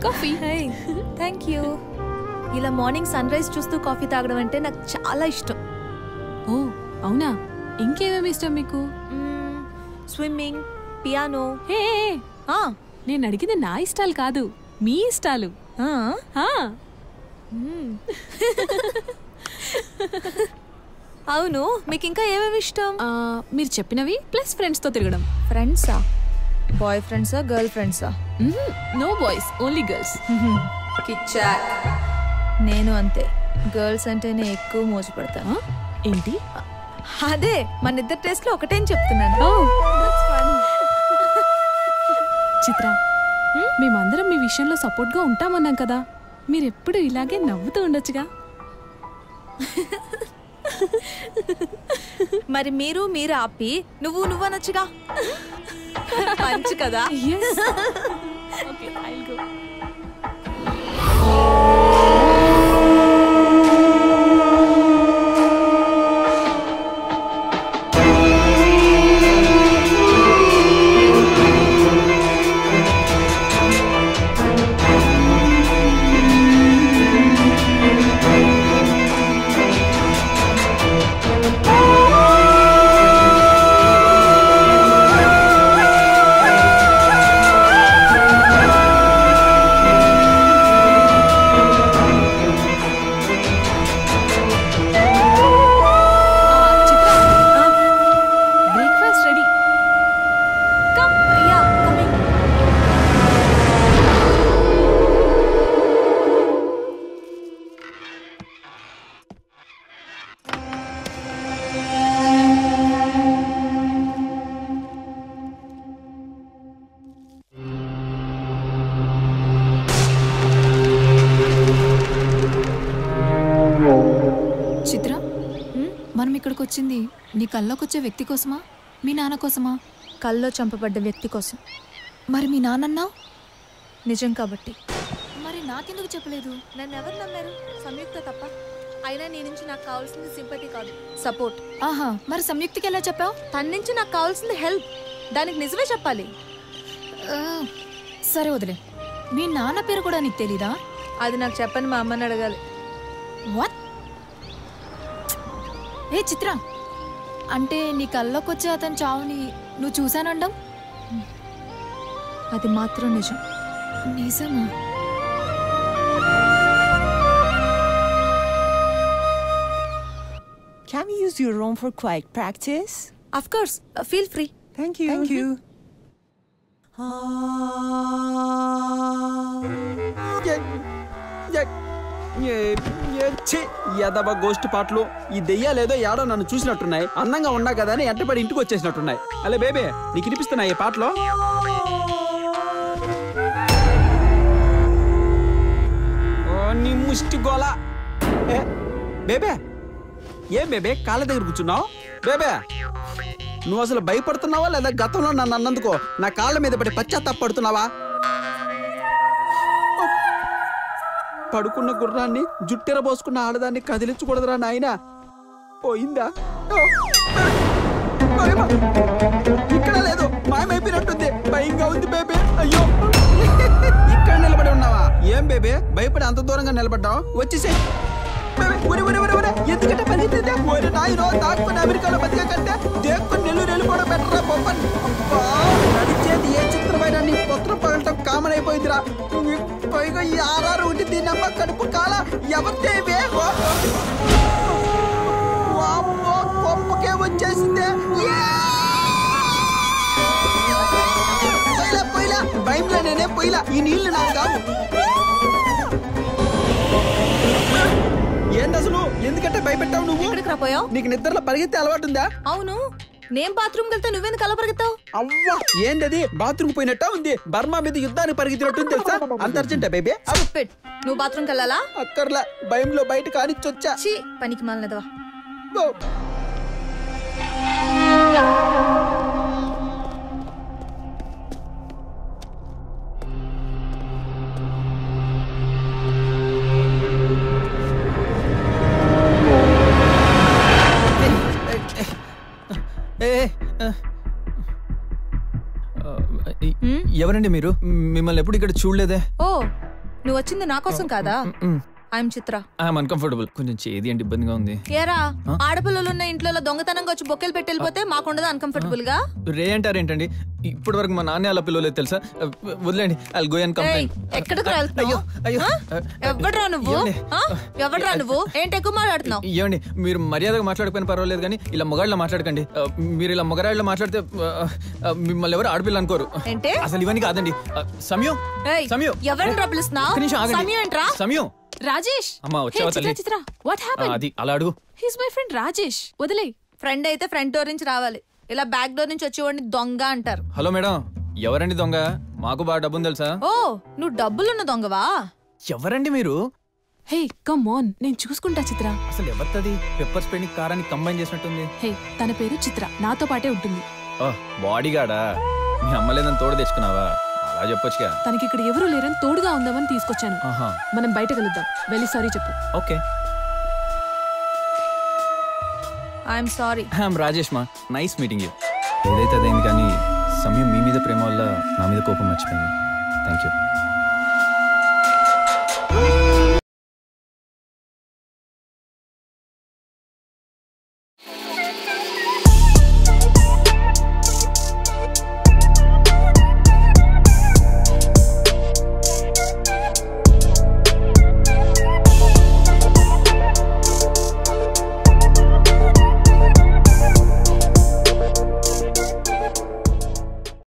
Coffee. High thank you. ఇలా morning sun rise చూస్తూ coffee తాగడం అంటే నాకు చాలా ఇష్టం. ఓ అవునా, ఇంకేమేమి ఇష్టం మీకు? Swimming, piano. హే నేను అడిగింది నా ఇష్టాలు కాదు, మీ ఇష్టాలు. అవును, మీకు ఇంకా ఏమేమి ఇష్టం? మీరు చెప్పినవి ప్లస్ ఫ్రెండ్స్తో తిరగడం. ఫ్రెండ్సా? బాయ్ ఫ్రెండ్సా, గర్ల్ ఫ్రెండ్సా? No boys, only girls. కిచ్చాక్. నేను అంతే, గర్ల్స్ అంటేనే ఎక్కువ మోజుపడతాను. ఏంటి? అదే మన ఇద్దరు టేస్ట్ లో ఒకటేం చెప్తున్నాను. చిత్ర, మేమందరం మీ విషయంలో సపోర్ట్ గా ఉంటామన్నాం కదా, మీరెప్పుడు ఇలాగే నవ్వుతూ ఉండొచ్చుగా. మరి మీరు ఆపి నువ్వు అనొచ్చుగా. మంచి కదా. వచ్చింది నీ కల్లోకొచ్చే వ్యక్తి కోసమా, మీ నాన్న కోసమా? కల్లో చంపబడ్డ వ్యక్తి కోసం. మరి మీ నాన్నన్నావు? నిజం కాబట్టి. మరి నాకెందుకు చెప్పలేదు? నన్ను ఎవరు నమ్మారు? సంయుక్త తప్ప. అయినా నీ నుంచి నాకు కావాల్సింది సింపతి కాదు, సపోర్ట్. ఆహా, మరి సంయుక్తకి ఎలా చెప్పావు? తన నుంచి నాకు కావాల్సింది హెల్ప్. దానికి నిజమే చెప్పాలి. సరే వదిలే. మీ నాన్న పేరు కూడా నీకు తెలీదా? అది నాకు చెప్పని మా అమ్మని అడగాలి. వాట్? ఏ చిత్ర, అంటే నీ కల్లోకొచ్చే అతను చావుని నువ్వు చూశానండం? అది మాత్రం నిజం. నిజమా? Can we use your room for quiet practice? Of course. Feel free. Thank you. Thank you. Yadava ghost పాటలు ఈ దెయ్యాలేదో ఏడో నన్ను చూసినట్టున్నాయి. అందంగా ఉన్నా కదా అని ఎంటపడి ఇంటికి వచ్చేసినట్టున్నాయి. అలే బేబే, నీకు వినిపిస్తున్నాయి ఈ పాటలో? నీ ముష్టి గోలా. బేబే, ఏం బేబే కాళ్ళ దగ్గర కూర్చున్నావు? బేబే, నువ్వు అసలు భయపడుతున్నావా లేదా గతంలో నన్ను అన్నందుకో నా కాళ్ళ మీద పడి పశ్చాత్తాపడుతున్నావా? పడుకున్న గుర్రాన్ని జుట్టెర పోసుకున్న ఆడదాన్ని కదిలించకూడదురా నాయన. పోయిందా? ఇక్కడ లేదు, మాయమైపోయినట్టుంది. భయంగా ఉంది బేబే. అయ్యో, ఇక్కడ నిలబడి ఉన్నావా? ఏం బేబే భయపడి అంత దూరంగా నిలబడ్డావు? వచ్చేసే. ఎందుకంటే పని నాయనో దాక్కుని అమెరికాలో బతికా కంటే దేక్కుని నెల్లూరు వెళ్ళిపోవడం బెటరా బొమ్మన్. నడిచేది ఏ చిత్రమైన నీ పొత్రం పగలటం కామన్ అయిపోయిందిరా. పైగా ఈ ఆరారు ఉండి దీని అమ్మ కడుపు కాల ఎవరితే కొంపకే వచ్చేసిందే. పోయిలా భయంలో నేనే పోయిలా. ఈ నీళ్లు నాకు కావు. ఏంటి అసలు ఎందుకంటే భయపెట్టావు నువ్వు? ఎక్కడికి రాపోయావు? నీకు నిద్రలో పరిగెత్తే అలవాటు ఉందా? అవును, నేను బాత్రూమ్ వెళ్తే నువ్వెందుకు అలా పరిగెత్తావు? అవ్వా, ఏంటది? బాత్రూమ్ పోయినట్టా ఉంది. బర్మా మీద యుద్ధానికి పరిగెత్తినట్టు తెలుసా? అంత అర్జెంటా బేబీ? నువ్వు బాత్రూమ్కి వెళ్ళాలా? అక్కర్లా, భయంలో బయట కానిచ్చొచ్చా. పనికి మాలినదవా. ఎవరండి మీరు? మిమ్మల్ని ఎప్పుడు ఇక్కడ చూడలేదే. ఓ, నువ్వు వచ్చింది నా కోసం కాదా? I'm Chitra. I'm uncomfortable. కొంచెం చేది అంటే ఇబ్బందిగా ఉంది. ఏరా ఆడపిల్లలు ఉన్న ఇంట్లో దొంగతనంగా వచ్చి బొక్కెలు పెట్టి వెళ్ళిపోతే మాకుండదు అన్కంఫర్టబుల్ గా? రే అంటారేంటండి? ఇప్పటి వరకు మా నాన్న అలా పిల్లలేదు తెలుసా? వదిలేండి. I'll go and complaint. ఎక్కడికి వెళ్తున్నావు? ఎవడ్రా నువ్వు? ఎవడ్రా నువ్వు? ఏంటి ఎక్కువ మాట్లాడుతున్నావు? ఏమండి మీరు మర్యాదగా మాట్లాడకపోయినా పర్వాలేదు కానీ ఇలా మొగాళ్ళ మాట్లాడకండి. మీరు ఇలా మొగరాళ్ళ మాట్లాడితే మిమ్మల్ని ఎవరు ఆడపిల్ల అనుకోరు. ఏంటి అసలు ఇవన్నీ కాదండి. సమయం సమయం ఎవరిని పిలుస్తున్నావు? సమయం ఏంట్రా? సమయం. రాజేష్. అమ్మా వచ్చావా తల్లి? చిత్ర వాట్ హ్యాపెండ్? అది అలా అడుగు. He's my friend Rajesh. వదిలే. ఫ్రెండ్ అయితే ఫ్రంట్ డోర్ నుంచి రావాలి, ఇలా బ్యాక్ డోర్ నుంచి వచ్చేవాడిని దొంగ అంటారు. హలో మేడం, ఎవరండి దొంగ? మాకు బాగా డబ్బుంది తెలుసా? ఓ నువ్వు డబ్బులున్న దొంగవా? ఎవరండి మీరు? హే కమ్ ఆన్, నేను చూసుకుంటా చిత్ర. అసలు ఎవరిది? పెప్పర్ స్ప్రే ని కారాన్ని కంబైన్ చేసినట్టుంది. హే తన పేరు చిత్ర, నాతో పాటే ఉంటుంది. బాడీ గార్డా? మీ అమ్మలేదని తోడు తెచ్చుకున్నావా? అలా చెప్పొచ్చుగా. తనకి ఇక్కడ ఎవరు లేరని తోడుగా ఉందామని తీసుకొచ్చాను. మనం బయట కలుద్దాం. వెళ్ళి సారీ చెప్పు. Okay. I'm sorry. I'm Rajesh మా. Nice meeting you. ఏదైతే అదైంది కానీ సమయం మీ మీద ప్రేమ వల్ల నా మీద కోపం మర్చిపోయింది. Thank you.